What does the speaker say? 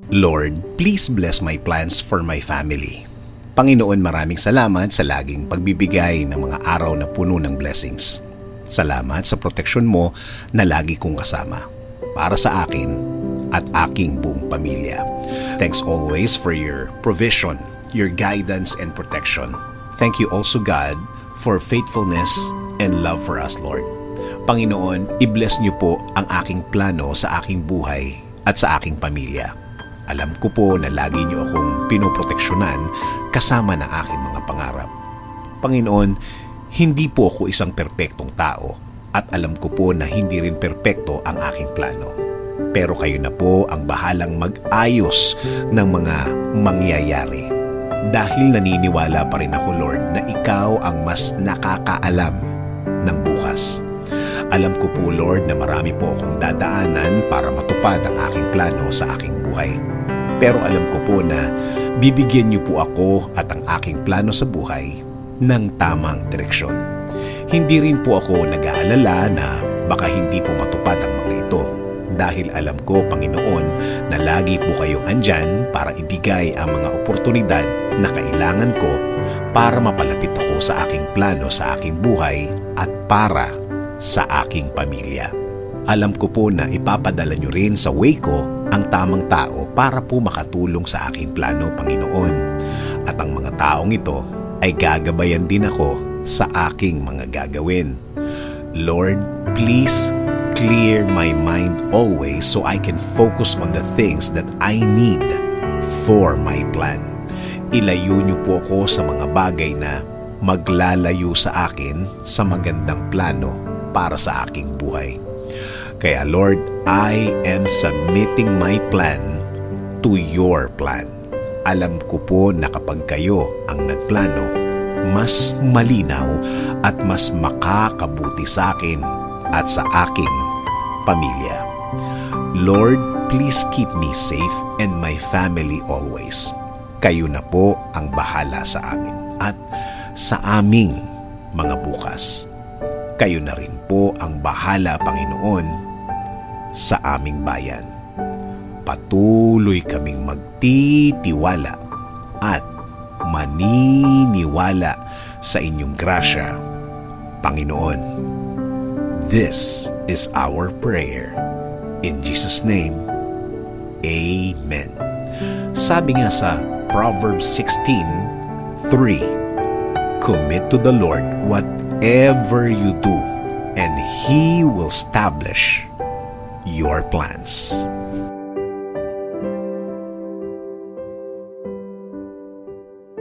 Lord, please bless my plans for my family. Panginoon, maraming salamat sa laging pagbibigay ng mga araw na puno ng blessings. Salamat sa proteksyon mo na lagi kong kasama para sa akin at aking buong pamilya. Thanks always for your provision, your guidance and protection. Thank you also, God, for faithfulness and love for us, Lord. Panginoon, i-bless niyo po ang aking plano sa aking buhay at sa aking pamilya. Alam ko po na lagi niyo akong pinoproteksyonan kasama ng aking mga pangarap. Panginoon, hindi po ako isang perpektong tao at alam ko po na hindi rin perpekto ang aking plano. Pero kayo na po ang bahalang mag-ayos ng mga mangyayari. Dahil naniniwala pa rin ako, Lord, na ikaw ang mas nakakaalam ng bukas. Alam ko po, Lord, na marami po akong dadaanan para matupad ang aking plano sa aking buhay. Pero alam ko po na bibigyan niyo po ako at ang aking plano sa buhay ng tamang direksyon. Hindi rin po ako nag-aalala na baka hindi po matupad ang mga ito. Dahil alam ko, Panginoon, na lagi po kayong andyan para ibigay ang mga oportunidad na kailangan ko para mapalapit ako sa aking plano sa aking buhay at para sa aking pamilya. Alam ko po na ipapadala niyo rin sa way ko ang tamang tao para po makatulong sa aking plano, Panginoon. At ang mga taong ito ay gagabayan din ako sa aking mga gagawin. Lord, please clear my mind always so I can focus on the things that I need for my plan. Ilayo niyo po ako sa mga bagay na maglalayo sa akin sa magandang plano para sa aking buhay. Kaya Lord, I am submitting my plan to your plan. Alam ko po na kapag kayo ang nagplano, mas malinaw at mas makakabuti sa akin at sa aking pamilya. Lord, please keep me safe and my family always. Kayo na po ang bahala sa amin at sa aming mga bukas. Kayo na rin po ang bahala, Panginoon, sa aming bayan. Patuloy kaming magtitiwala at maniniwala sa inyong grasya, Panginoon. This is our prayer. In Jesus' name, Amen. Sabi nga sa Proverbs 16:3, commit to the Lord whatever you do, and He will establish your plans.